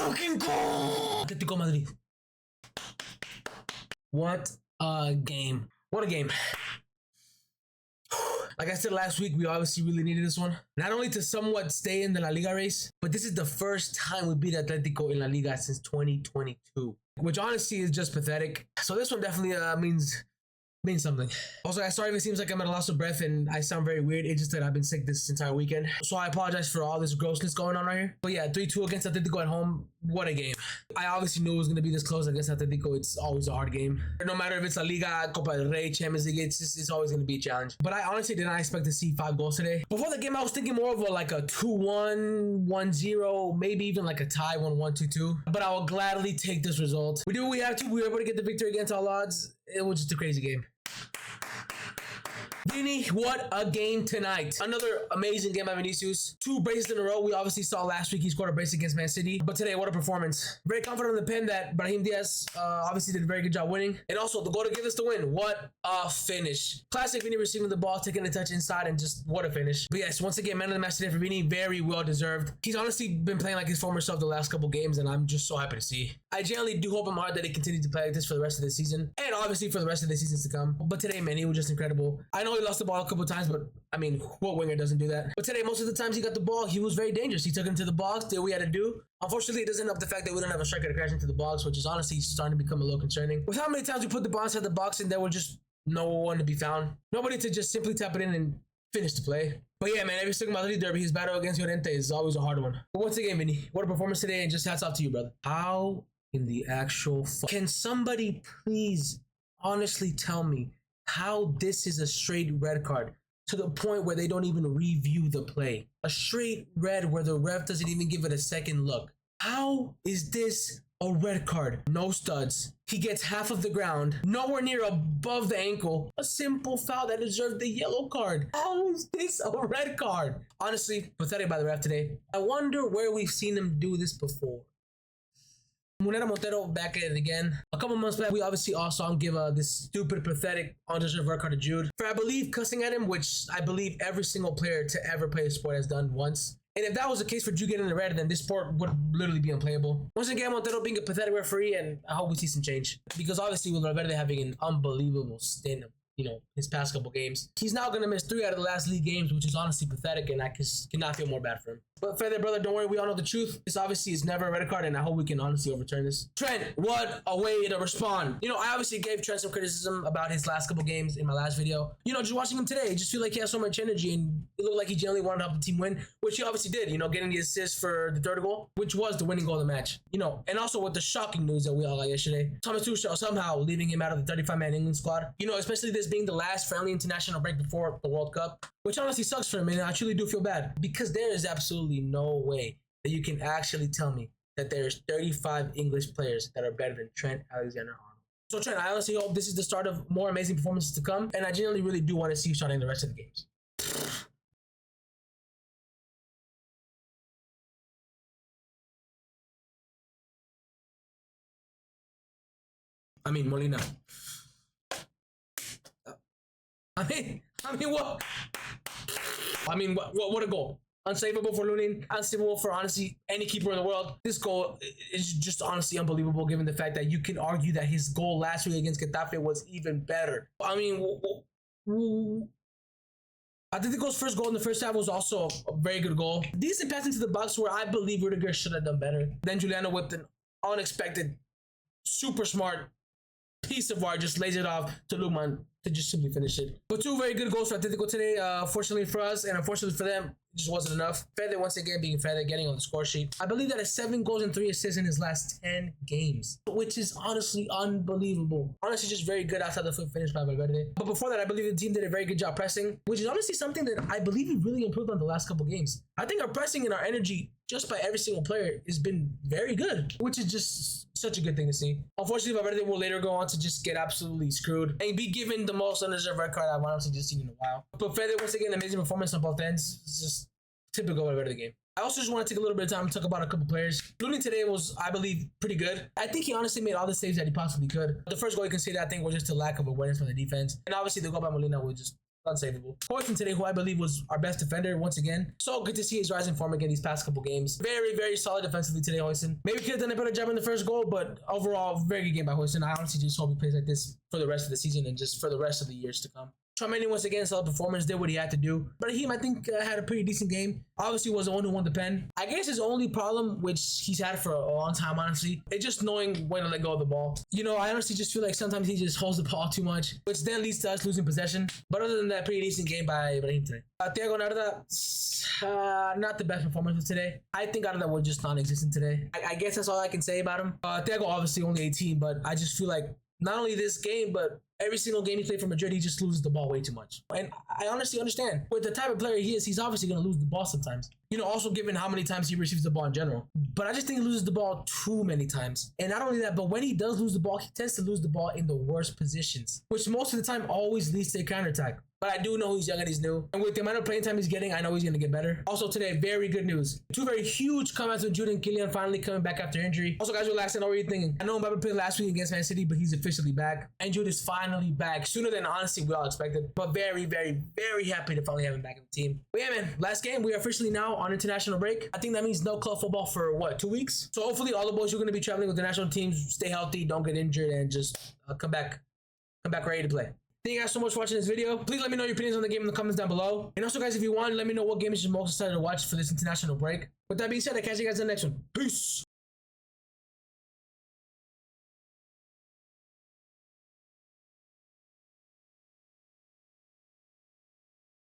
fucking goal! Atletico Madrid. What a game. What a game. Like I said last week, we obviously really needed this one. Not only to somewhat stay in the La Liga race, but this is the first time we beat Atletico in La Liga since 2022. Which honestly is just pathetic. So this one definitely means something. Also, guys, sorry if it seems like I'm at a loss of breath and I sound very weird. It's just that I've been sick this entire weekend. So I apologize for all this grossness going on right here. But yeah, 3-2 against Atletico at home. What a game. I obviously knew it was going to be this close against Atletico. It's always a hard game. No matter if it's La Liga, Copa del Rey, Champions League, it's always going to be a challenge. But I honestly did not expect to see 5 goals today. Before the game, I was thinking more of like a 2-1, 1-0, maybe even like a tie, 1-1, 2-2. But I will gladly take this result. We did what we have to. We were able to get the victory against all odds. It was just a crazy game. Vini, what a game tonight. Another amazing game by Vinicius. 2 braces in a row. We obviously saw last week he scored a brace against Man City. But today, what a performance. Very confident on the pen that Brahim Diaz obviously did a very good job winning. And also, the goal to give us the win. What a finish. Classic Vini receiving the ball, taking a touch inside, and just what a finish. But yes, once again, man of the match today for Vini. Very well deserved. He's honestly been playing like his former self the last couple games, and I'm just so happy to see. I genuinely do hope in my heart that he continues to play like this for the rest of the season. And obviously for the rest of the seasons to come. But today, man, he was just incredible. I know he lost the ball a couple times, but I mean, what winger doesn't do that? But today, most of the times he got the ball, he was very dangerous. He took him to the box, did what we had to do. Unfortunately, it doesn't help the fact that we don't have a striker to crash into the box, which is honestly starting to become a little concerning. With how many times we put the ball inside the box and there was just no one to be found. Nobody to just simply tap it in and finish the play. But yeah, man, every single MADRID Derby, his battle against Llorente is always a hard one. But once again, Vinny, what a performance today, and just hats off to you, brother. How in the actual fuck? Can somebody please honestly tell me how this is a straight red card? To the point where they don't even review the play. A straight red where the ref doesn't even give it a second look. How is this a red card? No studs. He gets half of the ground, nowhere near above the ankle. A simple foul that deserved the yellow card. How is this a red card? Honestly, pathetic by the ref today. I wonder where we've seen him do this before. Munera Montero back at it again. A couple months back, we obviously all saw him give this stupid, pathetic, undeserved red card to Jude for, I believe, cussing at him, which I believe every single player to ever play the sport has done once. And if that was the case for Jude getting the red, then this sport would literally be unplayable. Once again, Montero being a pathetic referee, and I hope we see some change. Because obviously, with Valverde having an unbelievable stint of, his past couple games, he's now going to miss 3 out of the last league games, which is honestly pathetic, and I cannot feel more bad for him. But further, brother, don't worry, we all know the truth. This obviously is never a red card, and I hope we can honestly overturn this. Trent, what a way to respond. I obviously gave Trent some criticism about his last couple games in my last video. Just watching him today, I just feel like he has so much energy, and it looked like he genuinely wanted to help the team win, which he obviously did, getting the assist for the 3rd goal, which was the winning goal of the match. And also with the shocking news that we all got yesterday, Thomas Tuchel somehow leaving him out of the 35-man England squad. Especially this being the last friendly international break before the World Cup, which honestly sucks for him, and I truly do feel bad because there is absolutely no way that you can actually tell me that there's 35 English players that are better than Trent Alexander-Arnold. So Trent, I honestly hope this is the start of more amazing performances to come, and I genuinely really do want to see you starting the rest of the games. I mean, Molina. What a goal. Unsavable for Lunin, unsavable for honestly any keeper in the world. This goal is just honestly unbelievable given the fact that you can argue that his goal last week against Getafe was even better. I think the first goal in the first half was also a very good goal. Decent pass into the box where I believe Rudiger should have done better. Then Juliano with an unexpected, super smart piece of wire just lays it off to Lukman to just simply finish it. But 2 very good goals for Atletico today. Fortunately for us and unfortunately for them, it just wasn't enough. Fede once again being Fede, getting on the score sheet. I believe that is 7 goals and 3 assists in his last 10 games, which is honestly unbelievable. Honestly, just very good outside the foot finish by Valverde. But before that, I believe the team did a very good job pressing, which is honestly something that I believe we really improved on the last couple games. I think our pressing and our energy just by every single player has been very good, which is just such a good thing to see. Unfortunately, Valverde will later go on to just get absolutely screwed and be given the most undeserved red card I've honestly just seen in a while. But Fede, once again, amazing performance on both ends. It's just typical Valverde game. I also just want to take a little bit of time to talk about a couple players. Lunin today was, I believe, pretty good. I think he honestly made all the saves that he possibly could. The first goal you can see that I think was just a lack of awareness from the defense. And obviously the goal by Molina was just Unsavable. Hoyson today, who I believe was our best defender once again. So good to see his rising form again these past couple games. Very, very solid defensively today, Hoyson. Maybe could have done a better job in the first goal, but overall, very good game by Hoyson. I honestly just hope he plays like this for the rest of the season and just for the rest of the years to come. Tchouaméni once again, solid performance, did what he had to do. Brahim, I think, had a pretty decent game. Obviously was the one who won the pen. I guess his only problem, which he's had for a long time, honestly, is just knowing when to let go of the ball. You know, I honestly just feel like sometimes he just holds the ball too much, which then leads to us losing possession. But other than that, pretty decent game by Brahim today. Thiago Narda, not the best performance of today. I think Narda was just non-existent today. I guess that's all I can say about him. Thiago obviously only 18, but I just feel like not only this game, but every single game he played for Madrid, he just loses the ball way too much. And I honestly understand. With the type of player he is, he's obviously going to lose the ball sometimes. You know, also given how many times he receives the ball in general. But I just think he loses the ball too many times. And not only that, but when he does lose the ball, he tends to lose the ball in the worst positions, which most of the time always leads to a counterattack. But I do know he's young and he's new. And with the amount of playing time he's getting, I know he's going to get better. Also today, very good news. Two very huge comments with Jude and Kylian finally coming back after injury. Also, guys, relax and know what you're thinking. I know Mbappe played last week against Man City, but he's officially back. And Jude is finally back. Sooner than honestly we all expected. But very, very, very happy to finally have him back in the team. But yeah, man, last game. We are officially now on international break. I think that means no club football for, what, 2 weeks? So hopefully all the boys who are going to be traveling with the national teams stay healthy, don't get injured, and just come back ready to play. Thank you guys so much for watching this video. Please let me know your opinions on the game in the comments down below. And also, guys, if you want, let me know what games you're most excited to watch for this international break. With that being said, I'll catch you guys in the next one. Peace!